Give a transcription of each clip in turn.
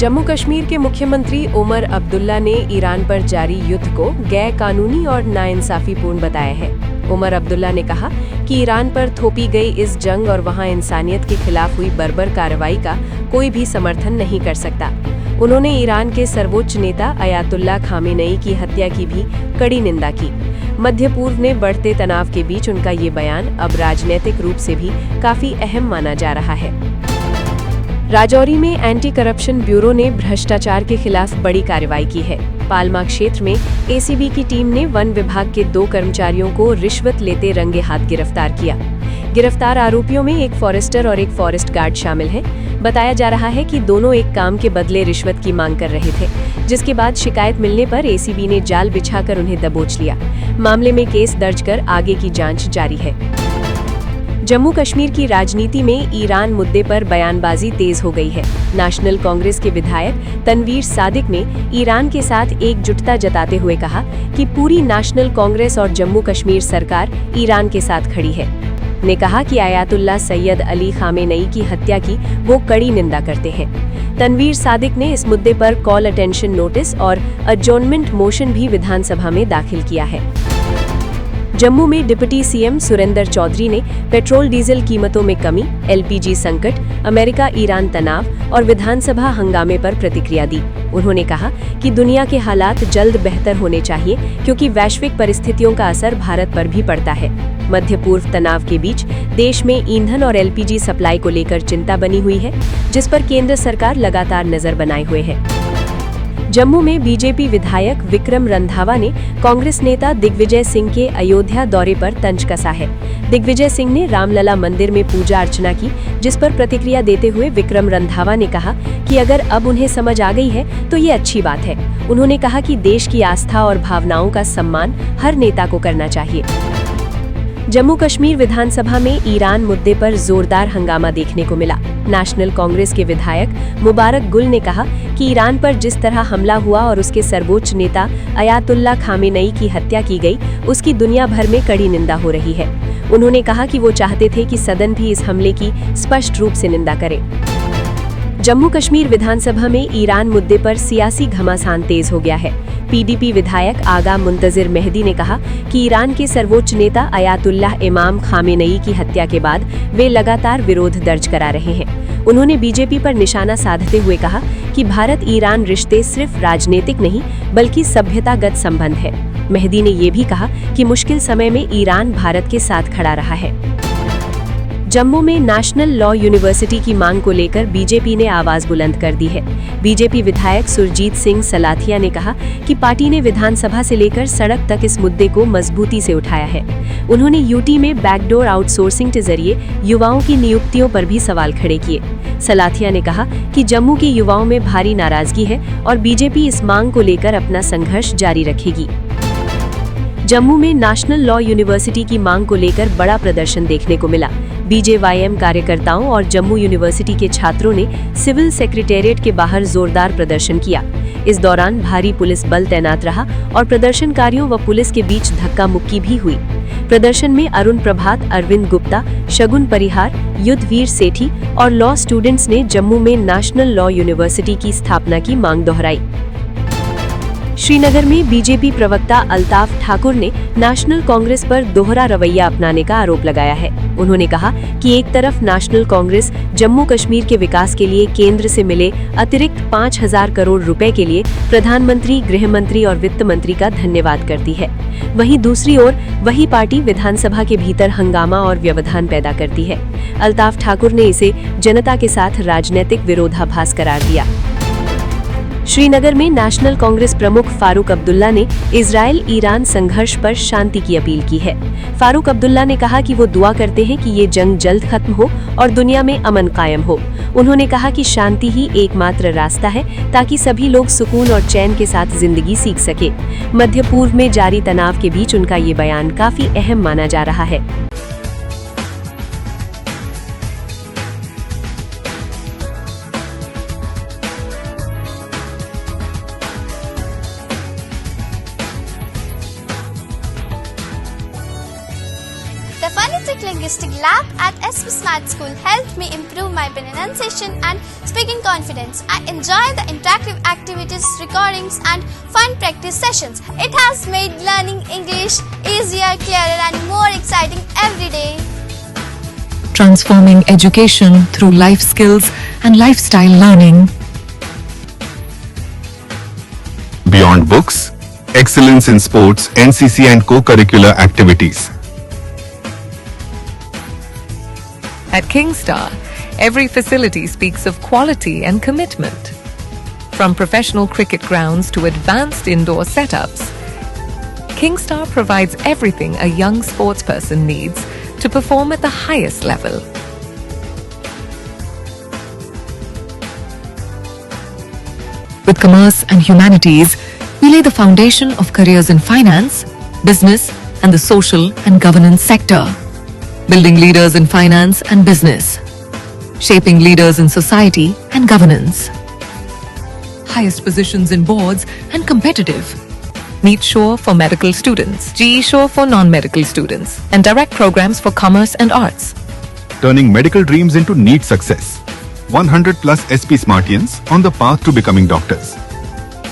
जम्मू कश्मीर के मुख्यमंत्री उमर अब्दुल्ला ने ईरान पर जारी युद्ध को गैर कानूनी और नाइंसाफीपूर्ण बताया है। उमर अब्दुल्ला ने कहा कि ईरान पर थोपी गई इस जंग और वहां इंसानियत के खिलाफ हुई बर्बर कार्रवाई का कोई भी समर्थन नहीं कर सकता। उन्होंने ईरान के सर्वोच्च नेता अयातुल्ला खामेनेई की हत्या की भी कड़ी निंदा की। मध्य पूर्व में बढ़ते तनाव के बीच उनका ये बयान अब राजनीतिक रूप से भी काफी अहम माना जा रहा है। राजौरी में एंटी करप्शन ब्यूरो ने भ्रष्टाचार के खिलाफ बड़ी कार्रवाई की है। पालमा क्षेत्र में एसीबी की टीम ने वन विभाग के 2 कर्मचारियों को रिश्वत लेते रंगे हाथ गिरफ्तार किया। गिरफ्तार आरोपियों में एक फॉरेस्टर और एक फॉरेस्ट गार्ड शामिल हैं। बताया जा रहा है कि दोनों एक काम के बदले रिश्वत की मांग कर रहे थे, जिसके बाद शिकायत मिलने पर एसीबी ने जाल बिछाकर उन्हें दबोच लिया। मामले में केस दर्ज कर आगे की जांच जारी है। जम्मू कश्मीर की राजनीति में ईरान मुद्दे पर बयानबाजी तेज हो गई है। नेशनल कांग्रेस के विधायक तनवीर सादिक ने ईरान के साथ एकजुटता जताते हुए कहा कि पूरी नेशनल कांग्रेस और जम्मू कश्मीर सरकार ईरान के साथ खड़ी है। ने कहा कि अयातुल्ला सैयद अली खामेनेई की हत्या की वो कड़ी निंदा करते हैं। तनवीर सादिक ने इस मुद्दे पर कॉल अटेंशन नोटिस और अजॉर्नमेंट मोशन भी विधानसभा में दाखिल किया है। जम्मू में डिप्टी सीएम सुरेंद्र चौधरी ने पेट्रोल डीजल कीमतों में कमी, एलपीजी संकट, अमेरिका ईरान तनाव और विधानसभा हंगामे पर प्रतिक्रिया दी। उन्होंने कहा कि दुनिया के हालात जल्द बेहतर होने चाहिए, क्योंकि वैश्विक परिस्थितियों का असर भारत पर भी पड़ता है। मध्य पूर्व तनाव के बीच देश में ईंधन और एलपीजी सप्लाई को लेकर चिंता बनी हुई है, जिस पर केंद्र सरकार लगातार नजर बनाए हुए है। जम्मू में बीजेपी विधायक विक्रम रंधावा ने कांग्रेस नेता दिग्विजय सिंह के अयोध्या दौरे पर तंज कसा है। दिग्विजय सिंह ने रामलला मंदिर में पूजा अर्चना की, जिस पर प्रतिक्रिया देते हुए विक्रम रंधावा ने कहा कि अगर अब उन्हें समझ आ गई है तो ये अच्छी बात है। उन्होंने कहा कि देश की आस्था और भावनाओं का सम्मान हर नेता को करना चाहिए। जम्मू कश्मीर विधानसभा में ईरान मुद्दे पर जोरदार हंगामा देखने को मिला। नेशनल कांग्रेस के विधायक मुबारक गुल ने कहा कि ईरान पर जिस तरह हमला हुआ और उसके सर्वोच्च नेता अयातुल्ला खामेनेई की हत्या की गई, उसकी दुनिया भर में कड़ी निंदा हो रही है। उन्होंने कहा कि वो चाहते थे कि सदन भी इस हमले की स्पष्ट रूप से निंदा करे। जम्मू कश्मीर विधानसभा में ईरान मुद्दे पर सियासी घमासान तेज हो गया है। पीडीपी विधायक आगा मुंतजिर मेहदी ने कहा कि ईरान के सर्वोच्च नेता अयातुल्लाह इमाम खामेनेई की हत्या के बाद वे लगातार विरोध दर्ज करा रहे हैं। उन्होंने बीजेपी पर निशाना साधते हुए कहा कि भारत ईरान रिश्ते सिर्फ राजनीतिक नहीं बल्कि सभ्यतागत संबंध है। मेहदी ने ये भी कहा कि मुश्किल समय में ईरान भारत के साथ खड़ा रहा है। जम्मू में नेशनल लॉ यूनिवर्सिटी की मांग को लेकर बीजेपी ने आवाज बुलंद कर दी है। बीजेपी विधायक सुरजीत सिंह सलाथिया ने कहा कि पार्टी ने विधानसभा से लेकर सड़क तक इस मुद्दे को मजबूती से उठाया है। उन्होंने यूटी में बैकडोर आउटसोर्सिंग के जरिए युवाओं की नियुक्तियों पर भी सवाल खड़े किए। सलाथिया ने कहा कि जम्मू के युवाओं में भारी नाराजगी है और बीजेपी इस मांग को लेकर अपना संघर्ष जारी रखेगी। जम्मू में नेशनल लॉ यूनिवर्सिटी की मांग को लेकर बड़ा प्रदर्शन देखने को मिला। बीजेवाईएम कार्यकर्ताओं और जम्मू यूनिवर्सिटी के छात्रों ने सिविल सेक्रेटेरिएट के बाहर जोरदार प्रदर्शन किया। इस दौरान भारी पुलिस बल तैनात रहा और प्रदर्शनकारियों व पुलिस के बीच धक्का मुक्की भी हुई। प्रदर्शन में अरुण प्रभात, अरविंद गुप्ता, शगुन परिहार, युद्धवीर सेठी और लॉ स्टूडेंट्स ने जम्मू में नेशनल लॉ यूनिवर्सिटी की स्थापना की मांग दोहराई। श्रीनगर में बीजेपी प्रवक्ता अल्ताफ ठाकुर ने नेशनल कांग्रेस पर दोहरा रवैया अपनाने का आरोप लगाया है। उन्होंने कहा कि एक तरफ नेशनल कांग्रेस जम्मू कश्मीर के विकास के लिए केंद्र से मिले अतिरिक्त 5,000 करोड़ रुपए के लिए प्रधानमंत्री, गृह मंत्री और वित्त मंत्री का धन्यवाद करती है, वहीं दूसरी ओर वही पार्टी विधानसभा के भीतर हंगामा और व्यवधान पैदा करती है। अल्ताफ ठाकुर ने इसे जनता के साथ राजनीतिक विरोधाभास करार दिया। श्रीनगर में नेशनल कांग्रेस प्रमुख फारूक अब्दुल्ला ने इजराइल ईरान संघर्ष पर शांति की अपील की है। फारूक अब्दुल्ला ने कहा कि वो दुआ करते हैं कि ये जंग जल्द खत्म हो और दुनिया में अमन कायम हो। उन्होंने कहा कि शांति ही एकमात्र रास्ता है ताकि सभी लोग सुकून और चैन के साथ जिंदगी सीख सके। मध्य पूर्व में जारी तनाव के बीच उनका ये बयान काफी अहम माना जा रहा है। The Phonetic Linguistic Lab at SV Smart School helped me improve my pronunciation and speak in confidence, and enjoy the interactive activities, recordings, and fun practice sessions. It has made learning English easier, clearer, and more exciting every day. Transforming education through life skills and lifestyle learning. Beyond books, excellence in sports, NCC and co-curricular activities. At Kingstar, every facility speaks of quality and commitment. From professional cricket grounds to advanced indoor setups, Kingstar provides everything a young sportsperson needs to perform at the highest level. With commerce and humanities, we lay the foundation of careers in finance, business, and the social and governance sector. Building leaders in finance and business. Shaping leaders in society and governance. Highest positions in boards and competitive. NEET Sure for medical students, GE Sure for non-medical students, and direct programs for commerce and arts. Turning medical dreams into NEET success. 100 plus SP Smartians on the path to becoming doctors.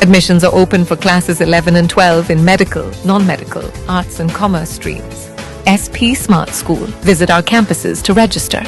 Admissions are open for classes 11 and 12 in medical, non-medical, arts and commerce streams. SP Smart School. Visit our campuses to register.